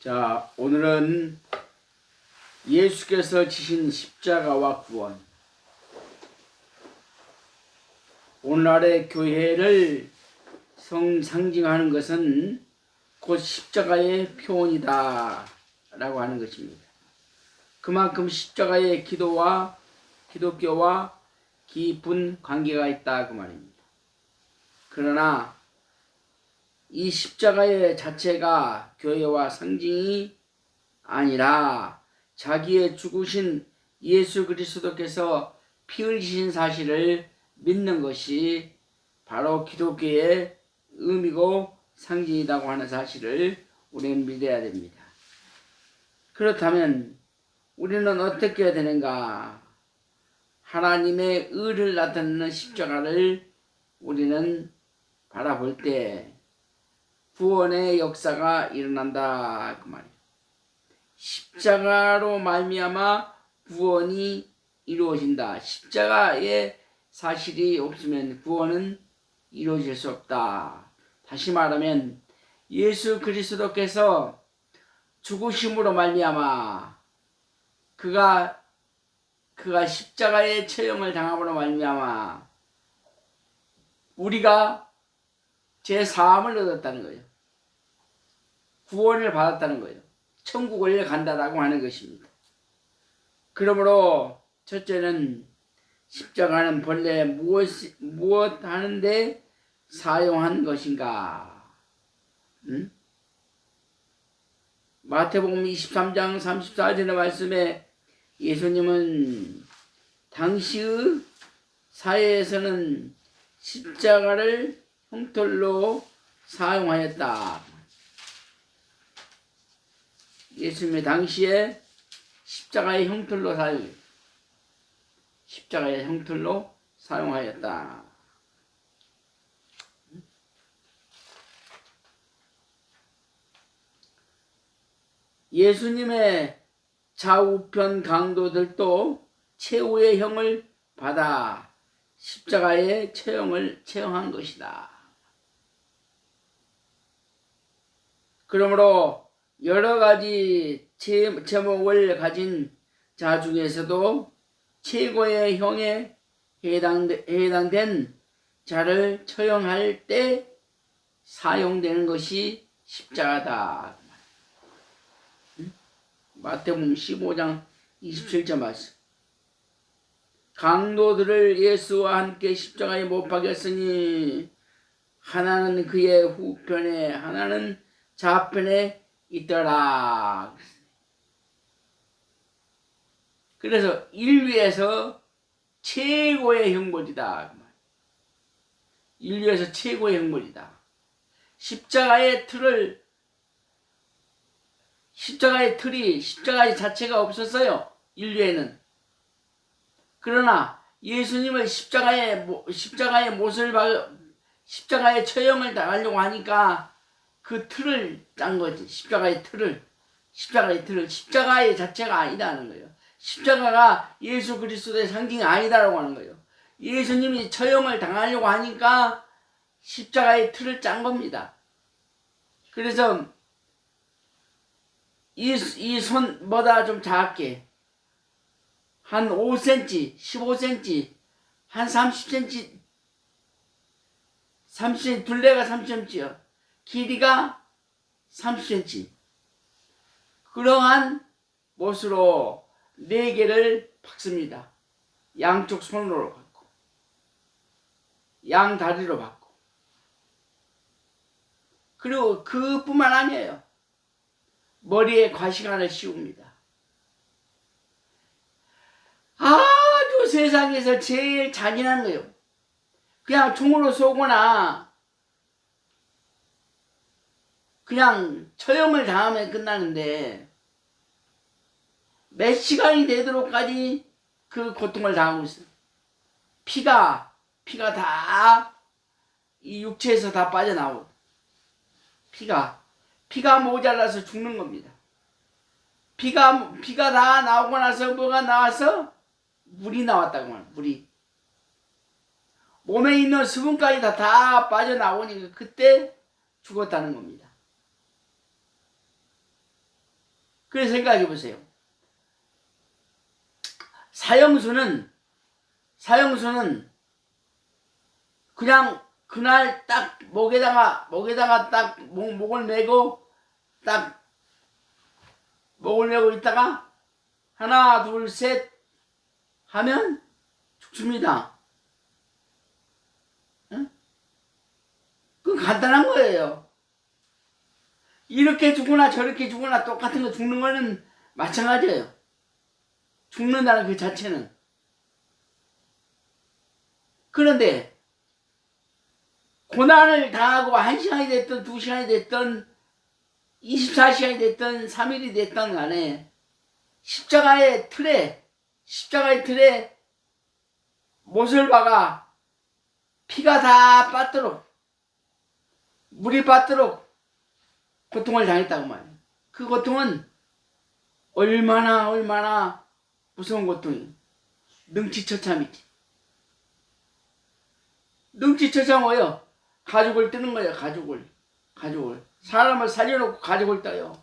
자, 오늘은 예수께서 지신 십자가와 구원. 오늘날의 교회를 상징하는 것은 곧 십자가의 표현이다 라고 하는 것입니다. 그만큼 십자가의 기독교와 깊은 관계가 있다 그 말입니다. 그러나 이 십자가의 자체가 교회와 상징이 아니라 자기의 죽으신 예수 그리스도께서 피 흘리신 사실을 믿는 것이 바로 기독교의 의미고 상징이라고 하는 사실을 우리는 믿어야 됩니다. 그렇다면 우리는 어떻게 해야 되는가? 하나님의 의를 나타내는 십자가를 우리는 바라볼 때 구원의 역사가 일어난다 그 말이에요. 십자가로 말미암아 구원이 이루어진다. 십자가의 사실이 없으면 구원은 이루어질 수 없다. 다시 말하면 예수 그리스도께서 죽으심으로 말미암아 그가 십자가의 처형을 당함으로 말미암아 우리가 제 사함을 얻었다는 거예요. 구원을 받았다는 거예요. 천국을 간다라고 하는 것입니다. 그러므로 첫째는 십자가는 본래 무엇 하는데 사용한 것인가? 마태복음 23장 34절의 말씀에 예수님은 당시의 사회에서는 십자가를 흉털로 사용하였다. 예수님의 당시에 십자가의 흉털로 사용하였다. 예수님의 좌우편 강도들도 최후의 형을 받아 십자가의 처형한 것이다. 그러므로 여러 가지 제목을 가진 자 중에서도 최고의 형에 해당된 자를 처형할 때 사용되는 것이 십자가다. 마태복음 15장 27절 말씀. 강도들을 예수와 함께 십자가에 못 박였으니 하나는 그의 후편에 하나는 좌편에 있더라. 그래서 인류에서 최고의 형벌이다. 인류에서 최고의 형벌이다. 십자가의 십자가의 자체가 없었어요. 인류에는. 그러나 예수님을 십자가의 처형을 당하려고 하니까 그 틀을 짠 거지. 십자가의 틀을. 십자가의 자체가 아니다는 거예요. 십자가가 예수 그리스도의 상징이 아니다라고 하는 거예요. 예수님이 처형을 당하려고 하니까 십자가의 틀을 짠 겁니다. 그래서 이 손보다 좀 작게 한 5cm, 15cm, 한 30cm, 둘레가 30cm요. 길이가 30cm. 그러한 못으로 4개를 박습니다. 양쪽 손으로 박고, 양 다리로 박고. 그리고 그뿐만 아니에요. 머리에 과시관을 씌웁니다. 아주 세상에서 제일 잔인한 거예요. 그냥 총으로 쏘거나 그냥 처형을 당하면 끝나는데 몇 시간이 되도록까지 그 고통을 당하고 있어요. 피가 다 이 육체에서 다 빠져나오고 피가 모자라서 죽는 겁니다. 피가 다 나오고 나서 뭐가 나와서 물이 나왔다고 말이에요. 물이 몸에 있는 수분까지 다 빠져나오니까 그때 죽었다는 겁니다. 그래 생각해 보세요. 사형수는 그냥 그날 딱 목에다가 딱 목을 메고 딱 목을 메고 있다가 하나 둘 셋 하면 죽습니다. 응? 그건 간단한 거예요. 이렇게 죽거나 저렇게 죽거나 똑같은 거 죽는 거는 마찬가지예요. 죽는다는 그 자체는. 그런데 고난을 당하고 1시간이 됐든 2시간이 됐든 24시간이 됐든 3일이 됐든 간에 십자가의 틀에 못을 박아 피가 다 빠뜨록 물이 빠뜨록 고통을 당했다고 말이에요. 그 고통은 얼마나 무서운 고통이. 능지처참이지. 능지처참 뭐예요? 가죽을 뜨는 거예요. 가죽을. 사람을 살려놓고 가죽을 떠요.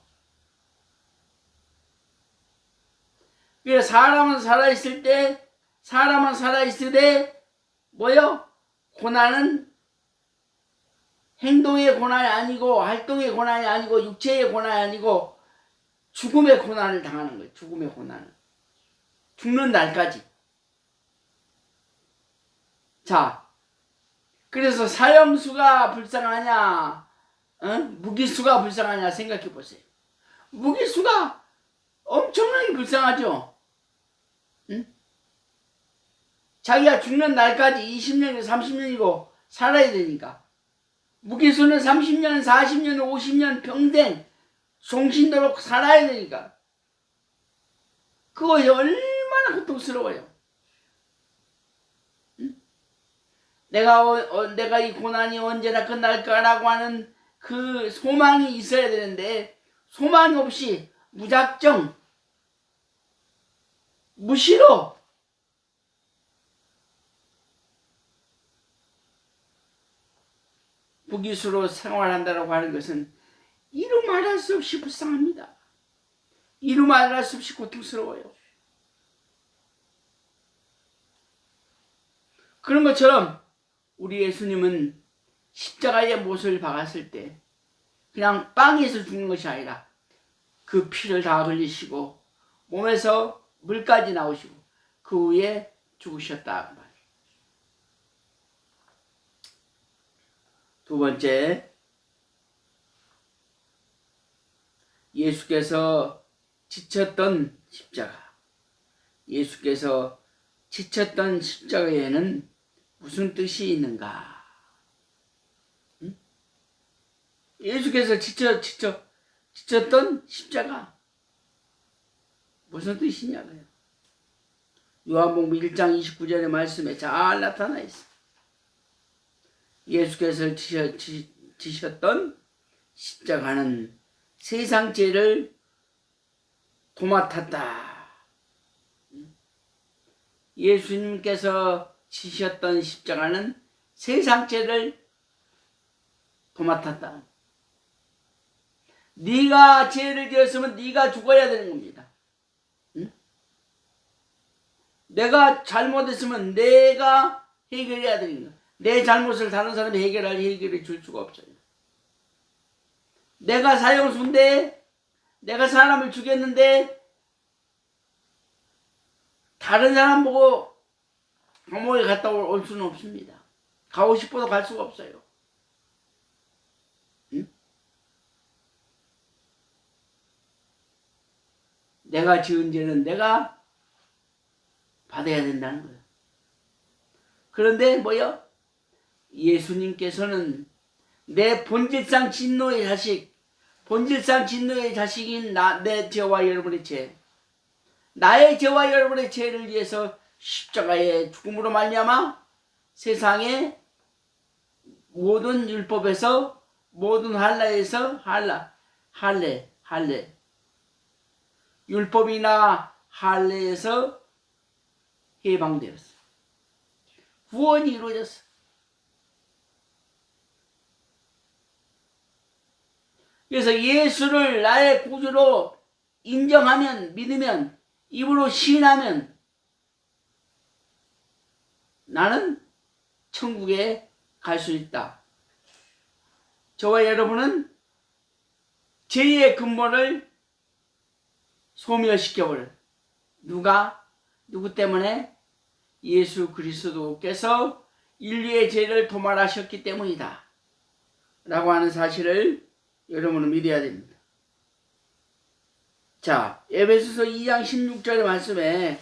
그래서 사람은 살아있을 때 뭐요? 고난은 행동의 고난이 아니고 활동의 고난이 아니고 육체의 고난이 아니고 죽음의 고난을 당하는 거예요. 죽음의 고난을. 죽는 날까지. 자, 그래서 사형수가 불쌍하냐, 무기수가 불쌍하냐 생각해 보세요. 무기수가 엄청나게 불쌍하죠. 응? 자기가 죽는 날까지 20년이고 30년이고 살아야 되니까. 무기수는 30년, 40년, 50년 평생 종신도록 살아야 되니까. 그것이 얼마나 고통스러워요. 응? 내가 이 고난이 언제나 끝날까라고 하는 그 소망이 있어야 되는데 소망이 없이 무작정 무시로 무기수로 생활한다고 하는 것은 이루 말할 수 없이 불쌍합니다. 이루 말할 수 없이 고통스러워요. 그런 것처럼 우리 예수님은 십자가에 못을 박았을 때 그냥 빵에서 죽는 것이 아니라 그 피를 다 흘리시고 몸에서 물까지 나오시고 그 후에 죽으셨다. 두 번째, 예수께서 지쳤던 십자가에는 무슨 뜻이 있는가? 응? 예수께서 지쳤던 십자가 무슨 뜻이냐고요? 요한복음 1장 29절의 말씀에 잘 나타나 있어. 예수께서 지셨던 십자가는 세상 죄를 도맡았다. 예수님께서 지셨던 십자가는 세상 죄를 도맡았다. 네가 죄를 지었으면 네가 죽어야 되는 겁니다. 응? 내가 잘못했으면 내가 해결해야 되는 거야. 내 잘못을 다른 사람이 해결해 줄 수가 없어요. 내가 사형수인데 내가 사람을 죽였는데 다른 사람 보고 감옥에 갔다 올 수는 없습니다. 가고 싶어도 갈 수가 없어요. 응? 내가 지은 죄는 내가 받아야 된다는 거예요. 그런데 뭐요? 예수님께서는 내 본질상 진노의 자식인 내 죄와 여러분의 죄, 나의 죄와 여러분의 죄를 위해서 십자가의 죽음으로 말미암아 세상의 모든 율법에서 모든 할례 율법이나 할례에서 해방되었어. 구원이 이루어졌어. 그래서 예수를 나의 구주로 인정하면, 믿으면, 입으로 시인하면 나는 천국에 갈 수 있다. 저와 여러분은 죄의 근본을 소멸시켜버려. 누구 때문에? 예수 그리스도께서 인류의 죄를 도말하셨기 때문이다 라고 하는 사실을 여러분은 믿어야 됩니다. 자, 에베소서 2장 16절의 말씀에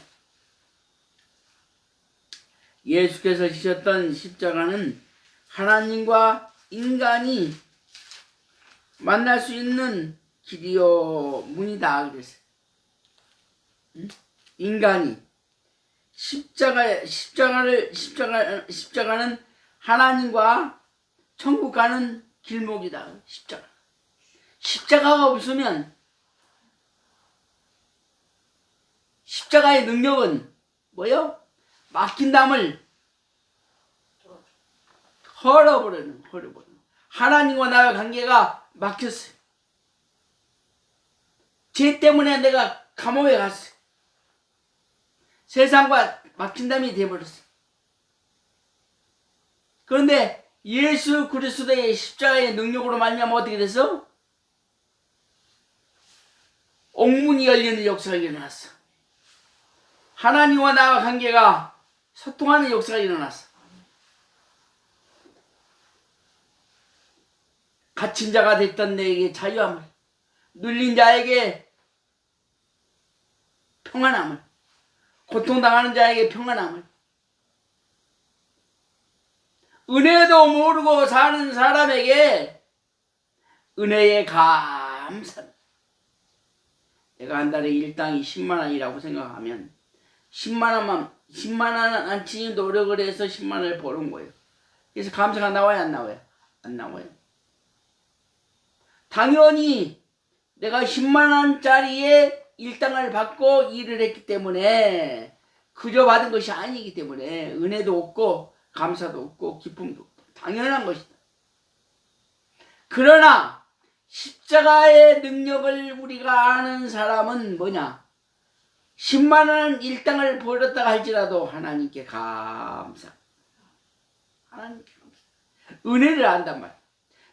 예수께서 지셨던 십자가는 하나님과 인간이 만날 수 있는 길이요 문이다 그랬어요. 인간이 십자가는 하나님과 천국 가는 길목이다. 십자가가 없으면, 십자가의 능력은 뭐요? 막힌 담을 헐어버리는. 하나님과 나의 관계가 막혔어요. 죄 때문에 내가 감옥에 갔어요. 세상과 막힌 담이 되어버렸어요. 그런데 예수 그리스도의 십자가의 능력으로 말미암아 어떻게 돼서 옥문이 열리는 역사가 일어났어. 하나님과 나와 관계가 소통하는 역사가 일어났어. 갇힌 자가 됐던 내게 자유함을, 눌린 자에게 평안함을, 고통당하는 자에게 평안함을, 은혜도 모르고 사는 사람에게 은혜의 감사. 내가 한 달에 일당이 10만 원이라고 생각하면 10만 원어치 노력을 해서 10만 원을 버는 거예요. 그래서 감사가 나와요, 안 나와요? 안 나와요. 당연히 내가 10만 원짜리의 일당을 받고 일을 했기 때문에 그저 받은 것이 아니기 때문에 은혜도 없고 감사도 없고 기쁨도 없고 당연한 것이다. 그러나 십자가의 능력을 우리가 아는 사람은 뭐냐? 10만 원 일당을 벌었다가 할지라도 하나님께 감사. 하나님께 감사. 은혜를 안단 말이야.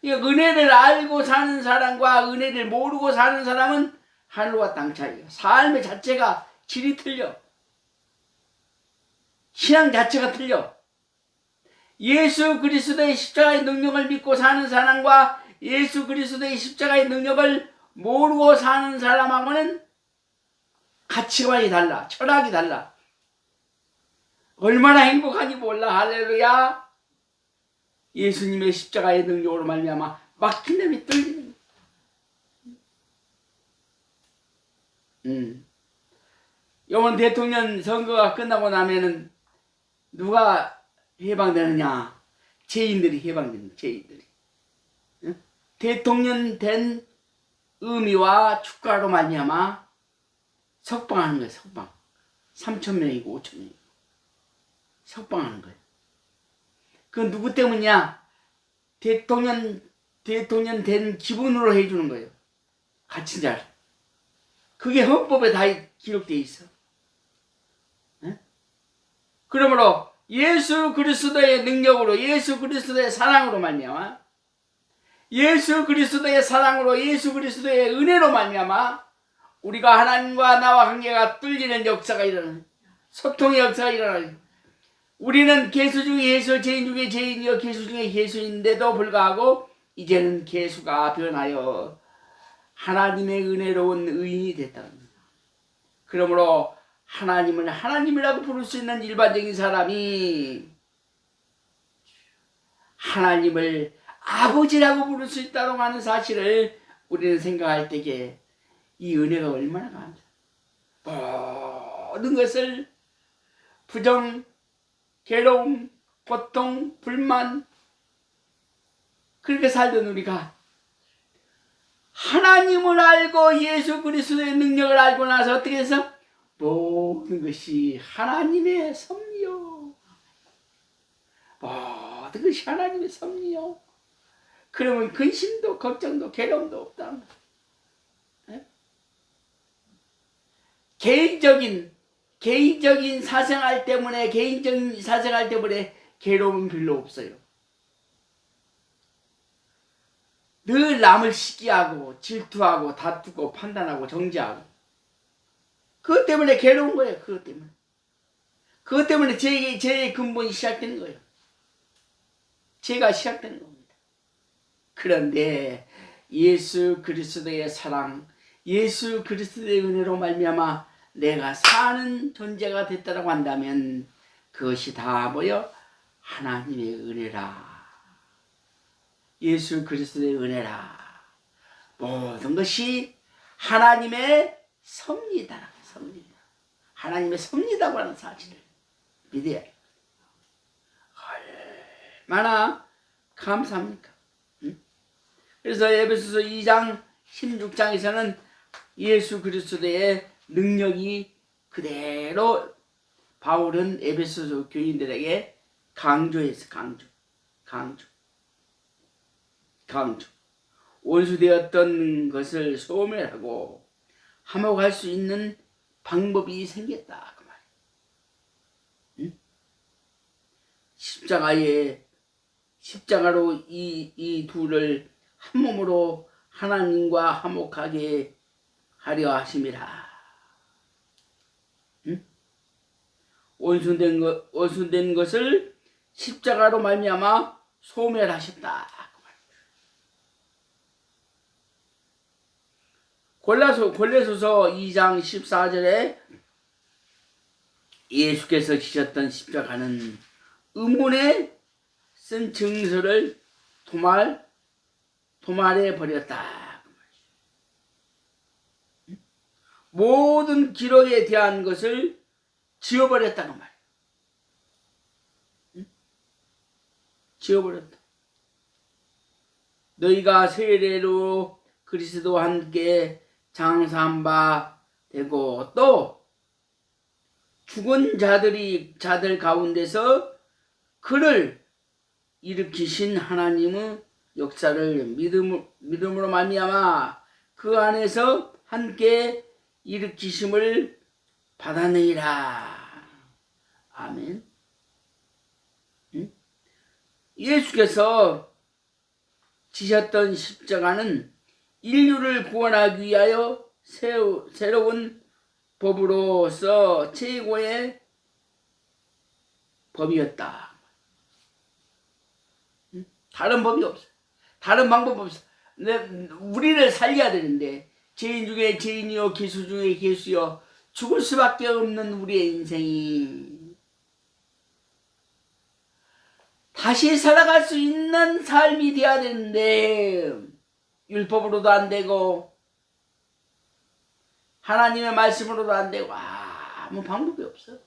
그러니까 은혜를 알고 사는 사람과 은혜를 모르고 사는 사람은 하늘과 땅 차이야. 삶의 자체가 질이 틀려. 신앙 자체가 틀려. 예수 그리스도의 십자가의 능력을 믿고 사는 사람과 예수 그리스도의 십자가의 능력을 모르고 사는 사람하고는 가치관이 달라. 철학이 달라. 얼마나 행복한지 몰라. 할렐루야. 예수님의 십자가의 능력으로 말미암아 막힌 데이 뚫리는. 이번 대통령 선거가 끝나고 나면은 누가 해방되느냐? 죄인들이 해방됩니다. 죄인들이. 대통령 된 의미와 축가로 말미암아 석방하는 거예요. 석방. 3,000명이고 5,000명이고 석방하는 거예요. 그건 누구 때문이냐? 대통령 된 기분으로 해주는 거예요. 갇힌 자를. 그게 헌법에 다 기록되어 있어. 네? 그러므로 예수 그리스도의 능력으로, 예수 그리스도의 사랑으로 말미암아, 예수 그리스도의 사랑으로, 예수 그리스도의 은혜로 말미암아 우리가 하나님과 나와 관계가 뚫리는 역사가 일어나는, 소통의 역사가 일어나는. 우리는 개수 중에 개수, 죄인 중에 죄인이요 개수 중에 개수인데도 불구하고 이제는 개수가 변하여 하나님의 은혜로운 의인이 됐다. 그러므로 하나님을 하나님이라고 부를 수 있는 일반적인 사람이 하나님을 아버지라고 부를 수 있다고 하는 사실을 우리는 생각할 때에 이 은혜가 얼마나 감사. 모든 것을 부정, 괴로움, 고통, 불만 그렇게 살던 우리가 하나님을 알고 예수 그리스도의 능력을 알고 나서 어떻게 해서 모든 것이 하나님의 섭리요. 모든 것이 하나님의 섭리요. 그러면 근심도 걱정도 괴로움도 없다. 개인적인 사생활 때문에 괴로움은 별로 없어요. 늘 남을 시기하고 질투하고 다투고 판단하고 정죄하고 그것 때문에 괴로운 거예요. 그것 때문에 죄의 근본이 시작되는 거예요. 죄가 시작되는 겁니다. 그런데 예수 그리스도의 사랑, 예수 그리스도의 은혜로 말미암아 내가 사는 존재가 됐다고 한다면 그것이 다 뭐요? 하나님의 은혜라. 예수 그리스도의 은혜라. 모든 것이 하나님의 섭리다. 하나님의 섭리다고 하는 사실을 믿어야 해요. 얼마나 감사합니까? 응? 그래서 에베소서 2장 16장에서는 예수 그리스도의 능력이 그대로 바울은 에베소 교인들에게 강조했어. 강조. 원수되었던 것을 소멸하고 화목할 수 있는 방법이 생겼다. 그 말이에요. 응? 십자가로 이 둘을 한 몸으로 하나님과 화목하게 하려 하심이라. 응? 원수된 것을 십자가로 말미암아 소멸하셨다. 골로새서 2장 14절에 예수께서 지셨던 십자가는 의문에 쓴 증서를 도말해 버렸다. 모든 기록에 대한 것을 지워버렸다는 말이에요. 지워버렸다. 너희가 세례로 그리스도와 함께 장사한 바 되고 또 죽은 자들 가운데서 그를 일으키신 하나님의 역사를 믿음으로 말미암아 그 안에서 함께 일으키심을 받아내리라. 아멘. 예수께서 지셨던 십자가는 인류를 구원하기 위하여 새로운 법으로서 최고의 법이었다. 다른 법이 없어. 다른 방법 없어. 우리를 살려야 되는데 죄인 중에 죄인이요 기수 중에 기수요 죽을 수밖에 없는 우리의 인생이 다시 살아갈 수 있는 삶이 되어야 되는데 율법으로도 안 되고 하나님의 말씀으로도 안 되고 아무 방법이 없어.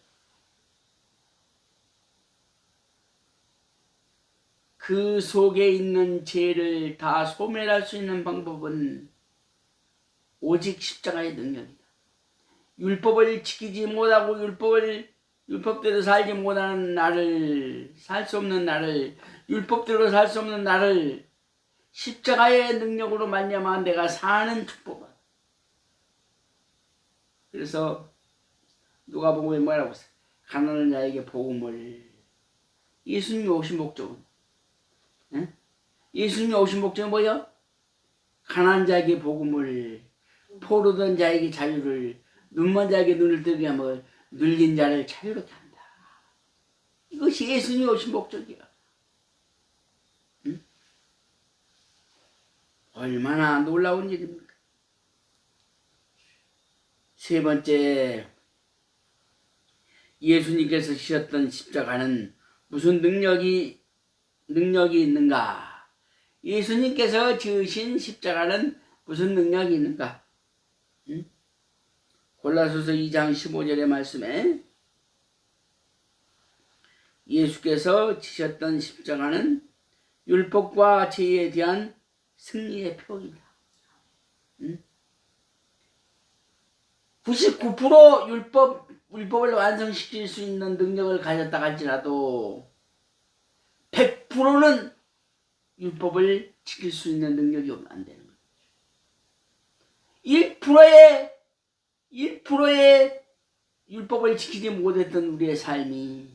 그 속에 있는 죄를 다 소멸할 수 있는 방법은 오직 십자가의 능력이다. 율법을 지키지 못하고 율법대로 살지 못하는 나를, 살 수 없는 나를, 율법대로 살 수 없는 나를 십자가의 능력으로 말미암아 내가 사는 축복을. 그래서 누가복음에 뭐라고 했어요? 가난한 자에게 복음을. 예수님이 오신 목적은, 응? 예수님이 오신 목적은 뭐예요? 가난한 자에게 복음을, 포로된 자에게 자유를, 눈먼 자에게 눈을 뜨게 하며 눌린 자를 자유롭게 한다. 이것이 예수님이 오신 목적이야. 응? 얼마나 놀라운 일입니까? 세 번째, 예수님께서 지셨던 십자가는 무슨 능력이 있는가? 예수님께서 지으신 십자가는 무슨 능력이 있는가? 응? 골로새서 2장 15절의 말씀에 예수께서 지셨던 십자가는 율법과 죄에 대한 승리의 표이다. 응? 99% 율법을 완성시킬 수 있는 능력을 가졌다 할지라도 100%는 율법을 지킬 수 있는 능력이 안 되는 거예요. 1%의 율법을 지키지 못했던 우리의 삶이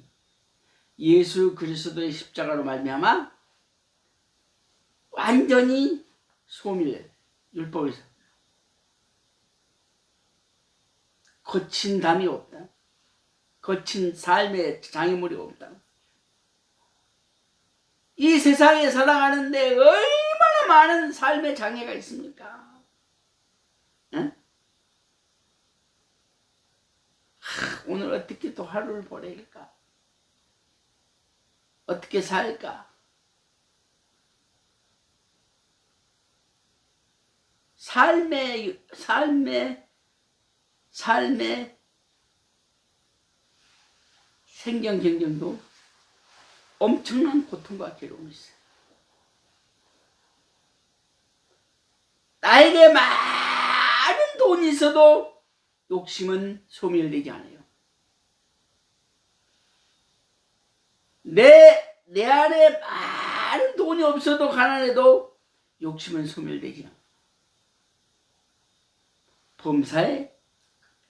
예수 그리스도의 십자가로 말미암아 완전히 소멸, 율법에서 거친 담이 없다. 거친 삶의 장애물이 없다. 이 세상에 살아가는데 얼마나 많은 삶의 장애가 있습니까? 응? 오늘 어떻게 또 하루를 보낼까? 어떻게 살까? 삶의 생경 경쟁도 엄청난 고통과 괴로움이 있어요. 나에게 많은 돈이 있어도 욕심은 소멸되지 않아요. 내 안에 많은 돈이 없어도 가난해도 욕심은 소멸되지 않아요. 범사에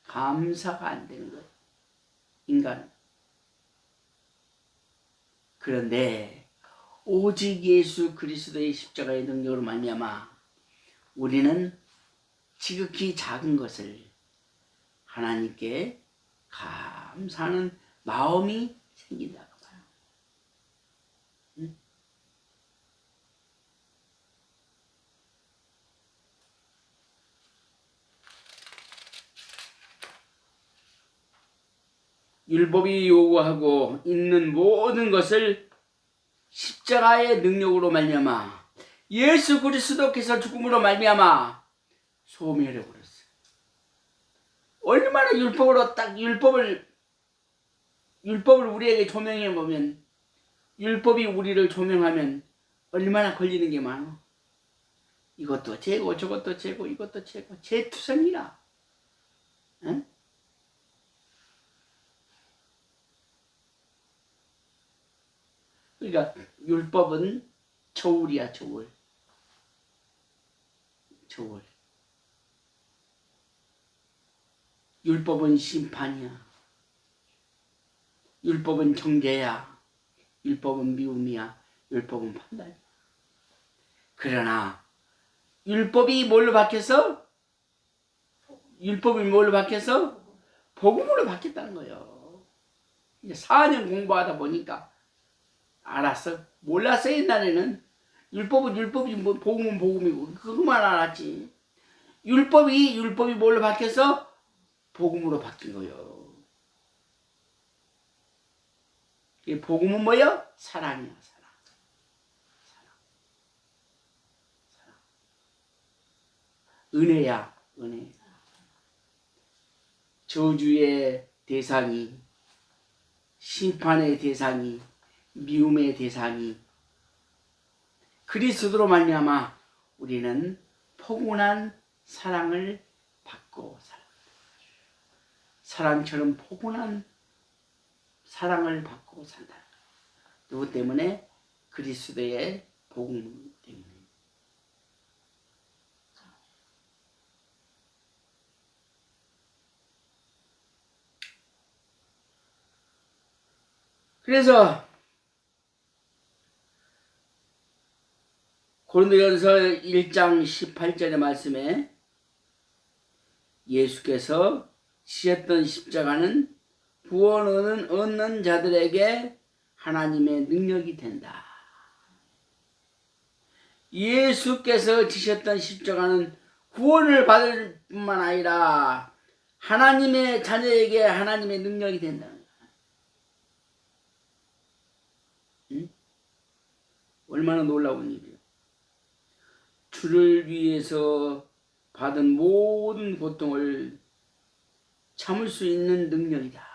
감사가 안 되는 거예요. 인간은. 그런데 오직 예수 그리스도의 십자가의 능력으로 말미암아 우리는 지극히 작은 것을 하나님께 감사하는 마음이 생긴다고 봐요. 응? 율법이 요구하고 있는 모든 것을 십자가의 능력으로 말미암아 예수 그리스도께서 죽음으로 말미암아 소멸해 버렸어요. 얼마나 율법으로 딱 율법을 우리에게 조명해 보면 율법이 우리를 조명하면 얼마나 걸리는 게 많아. 이것도 재고 저것도 재고 이것도 재고 재투성이라. 응? 그러니까 율법은 저울이야, 저울. 율법은 심판이야. 율법은 정죄야. 율법은 미움이야. 율법은 판단이야. 그러나 율법이 뭘로 바뀌어서? 복음으로 바뀌었다는 거예요. 이제 4년 공부하다 보니까 알았어. 몰랐어. 옛날에는 율법이 뭐 복음은 복음이고 그것만 알았지. 율법이 뭘로 바뀌어서 복음으로 바뀐 거예요. 이 복음은 뭐예요? 사랑이야. 사랑. 은혜야. 은혜. 저주의 대상이, 심판의 대상이, 미움의 대상이 그리스도로 말미암아 우리는 포근한 사랑을 받고 살아. 사랑처럼 포근한 사랑을 받고 산다. 누구 때문에? 그리스도의 복음 때문에. 그래서 고린도전서 1장 18절의 말씀에 예수께서 지셨던 십자가는 구원을 얻는 자들에게 하나님의 능력이 된다. 예수께서 지셨던 십자가는 구원을 받을 뿐만 아니라 하나님의 자녀에게 하나님의 능력이 된다. 응? 얼마나 놀라운 일이에요. 주를 위해서 받은 모든 고통을 참을 수 있는 능력이다.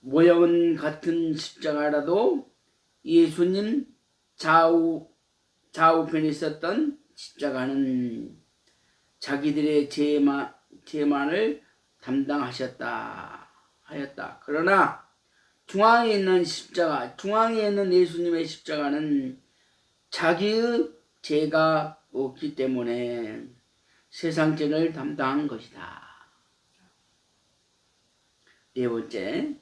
모형은 같은 십자가라도 예수님 좌우편에 있었던 십자가는 자기들의 죄만을 담당하였다. 그러나 중앙에 있는 예수님의 십자가는 자기의 죄가 없기 때문에 세상 죄를 담당한 것이다. 네 번째,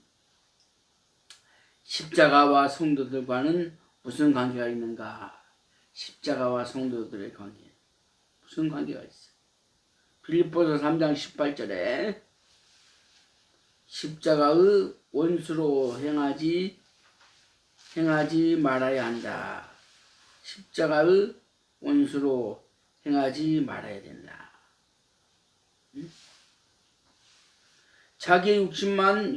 십자가와 성도들과는 무슨 관계가 있는가? 십자가와 성도들의 관계. 무슨 관계가 있어? 빌립보서 3장 18절에 십자가의 원수로 행하지 말아야 한다. 십자가의 원수로 행하지 말아야 된다. 자기의 욕심만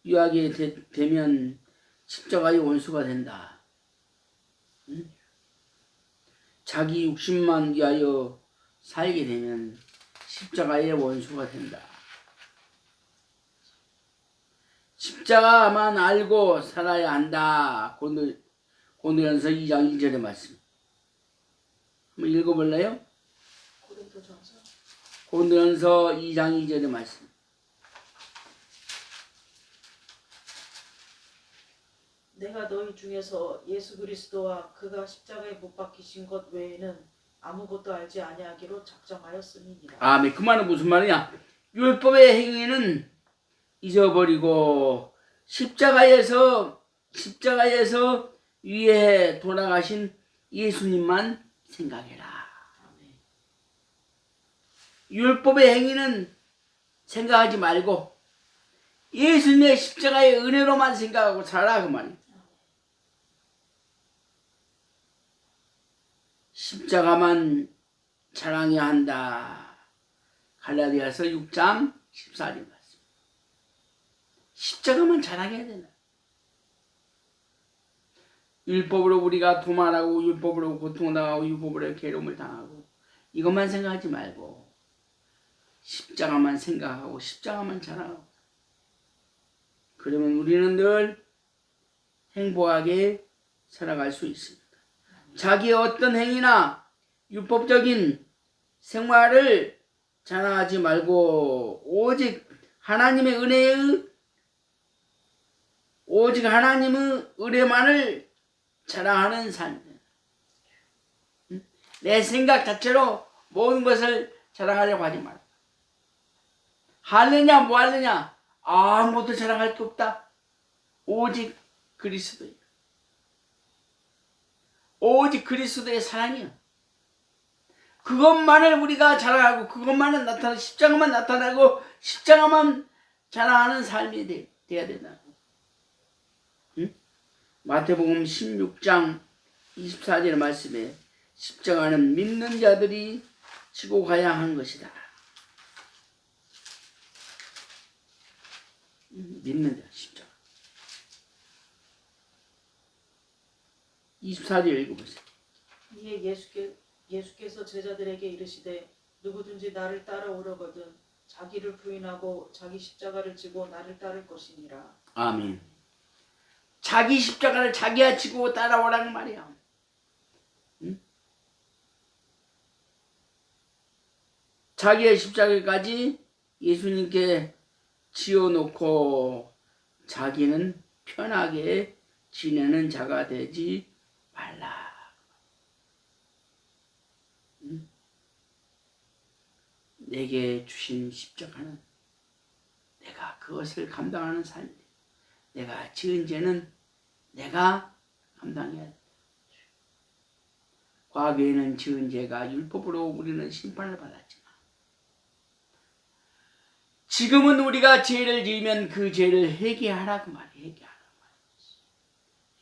위하게 되면 십자가의 원수가 된다. 자기 욕심만 위하여 살게 되면 십자가의 원수가 된다. 십자가만 알고 살아야 한다. 고린도전서 2장 2절의 말씀. 한번 읽어볼래요? 고린도전서 2장 2절의 말씀. 내가 너희 중에서 예수 그리스도와 그가 십자가에 못 박히신 것 외에는 아무것도 알지 아니하기로 작정하였음이니라. 아멘. 그 말은 무슨 말이냐? 율법의 행위는 잊어버리고 십자가에서 위에 돌아가신 예수님만 생각해라. 율법의 행위는 생각하지 말고 예수님의 십자가의 은혜로만 생각하고 살아, 그 말이야. 십자가만 자랑해야 한다. 갈라디아서 6장 14절 말씀. 십자가만 자랑해야 된다. 율법으로 우리가 도말하고 율법으로 고통당하고 율법으로 괴로움을 당하고 이것만 생각하지 말고 십자가만 생각하고 십자가만 자랑하고, 그러면 우리는 늘 행복하게 살아갈 수 있습니다. 자기의 어떤 행위나 율법적인 생활을 자랑하지 말고 오직 하나님의 은혜만을 자랑하는 삶. 내 생각 자체로 모든 것을 자랑하려고 하지 말고. 하느냐 뭐 하느냐 아무것도 자랑할 게 없다. 오직 그리스도예요. 오직 그리스도의 사랑이요. 그것만을 우리가 자랑하고 그것만은 나타나고 십자가만 나타나고 십자가만 자랑하는 삶이 돼야 된다. 응? 마태복음 16장 24절 말씀에 십자가는 믿는 자들이 지고 가야 하는 것이다. 믿는 자 십자가. 24절 읽어보세요. 이에 예수께서 제자들에게 이르시되 누구든지 나를 따라오려거든 자기를 부인하고 자기 십자가를 지고 나를 따를 것이니라. 아멘. 자기 십자가를 자기가 지고 따라오라는 말이야. 응? 자기의 십자가까지 예수님께 지어놓고 자기는 편하게 지내는 자가 되지 말라. 응? 내게 주신 십자가는 내가 그것을 감당하는 삶이다. 내가 지은 죄는 내가 감당해야 돼. 과거에는 지은 죄가 율법으로 우리는 심판을 받았지만 지금은 우리가 죄를 지으면 그 죄를 회개하라 그 말이야. 회개하라 그 말이야.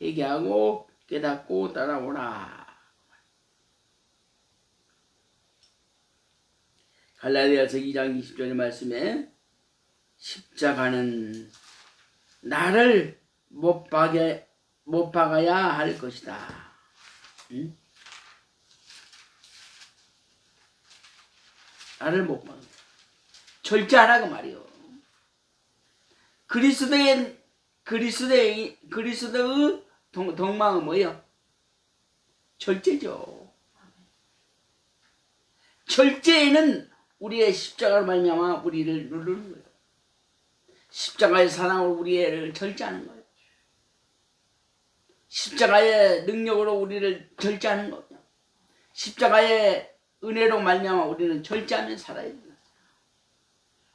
회개하고 깨닫고 따라오라. 갈라디아서 2장 20절의 말씀에 십자가는 나를 못 박아야 할 것이다. 응? 나를 못 박아. 절제하라 그 말이요. 그리스도의 동망은 뭐예요? 절제죠. 절제에는 우리의 십자가로 말미암아 우리를 누르는 거예요. 십자가의 사랑으로 우리를 절제하는 거예요. 십자가의 능력으로 우리를 절제하는 거예요. 십자가의 은혜로 말미암아 우리는 절제하며 살아야 된다.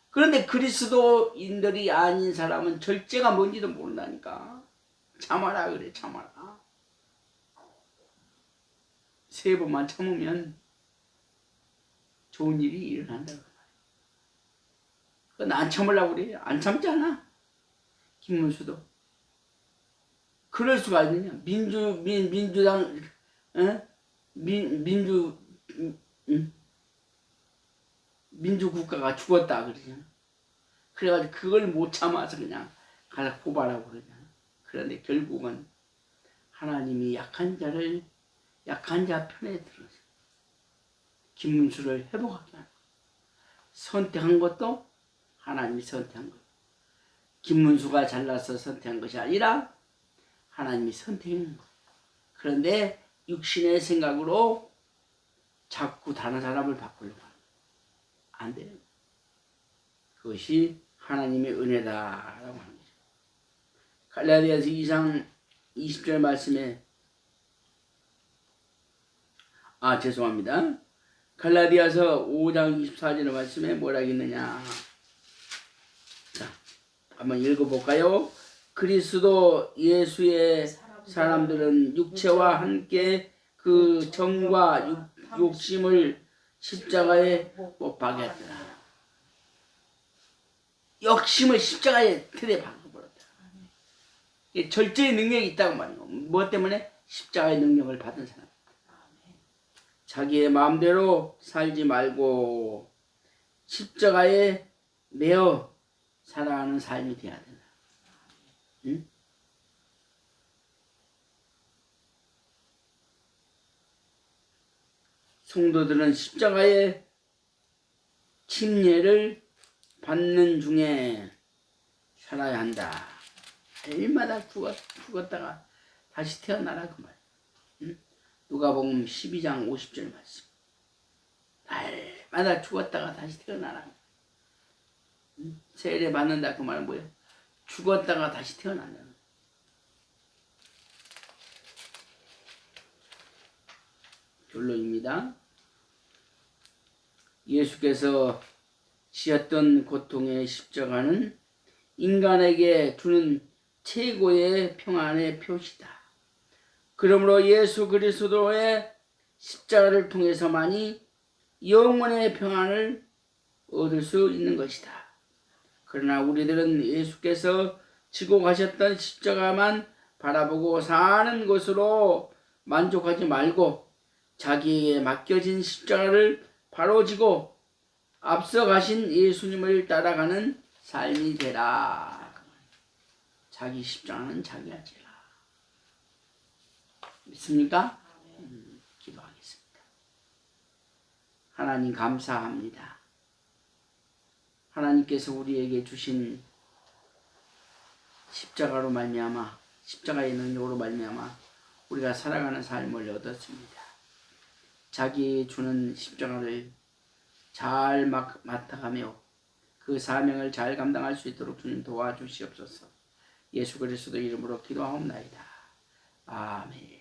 그런데 그리스도인들이 아닌 사람은 절제가 뭔지도 모른다니까. 참아라 그래, 참아라. 3번만 참으면 좋은 일이 일어난다고 말이야. 안 참으려고 그래. 안 참잖아. 김문수도. 그럴 수가 있느냐. 민주당, 민주국가가 죽었다 그러잖아. 그래가지고 그걸 못 참아서 그냥 가서 고발하고 그러잖아. 그런데 결국은 하나님이 약한 자 편에 들어서 김문수를 회복하게 하는 거예요. 선택한 것도 하나님이 선택한 거예요. 김문수가 잘나서 선택한 것이 아니라 하나님이 선택한 거예요. 그런데 육신의 생각으로 자꾸 다른 사람을 바꾸려고 하는 거예요. 안 돼요. 그것이 하나님의 은혜다라고 하는 거죠. 갈라디아서 2장 20절 말씀에 죄송합니다. 갈라디아서 5장 24절 말씀에 뭐라 했느냐. 자, 한번 읽어볼까요? 그리스도 예수의 사람들은 육체와 함께 그 정과 욕심을 십자가에 못 박였더라. 욕심을 십자가에 틀에 박아버렸다. 절제의 능력이 있다고 말이에요. 무엇 때문에? 십자가의 능력을 받은 사람. 자기의 마음대로 살지 말고 십자가에 매어 살아가는 삶이 되어야 된다. 응? 성도들은 십자가의 침례를 받는 중에 살아야 한다. 날마다 죽었다가 다시 태어나라 그 말. 응? 누가복음 12장 50절 말씀. 날마다 죽었다가 다시 태어나라. 응? 세례 받는다 그 말은 뭐예요? 죽었다가 다시 태어난다. 결론입니다. 예수께서 지었던 고통의 십자가는 인간에게 주는 최고의 평안의 표시다. 그러므로 예수 그리스도의 십자가를 통해서만이 영원의 평안을 얻을 수 있는 것이다. 그러나 우리들은 예수께서 지고 가셨던 십자가만 바라보고 사는 것으로 만족하지 말고 자기에게 맡겨진 십자가를 바로 지고 앞서 가신 예수님을 따라가는 삶이 되라. 자기 십자가는 자기가 지라. 믿습니까? 기도하겠습니다. 하나님 감사합니다. 하나님께서 우리에게 주신 십자가로 말미암아 십자가의 능력으로 말미암아 우리가 살아가는 삶을 얻었습니다. 자기 주는 십자가를 잘 맡아가며 그 사명을 잘 감당할 수 있도록 주님 도와주시옵소서. 예수 그리스도 이름으로 기도하옵나이다. 아멘.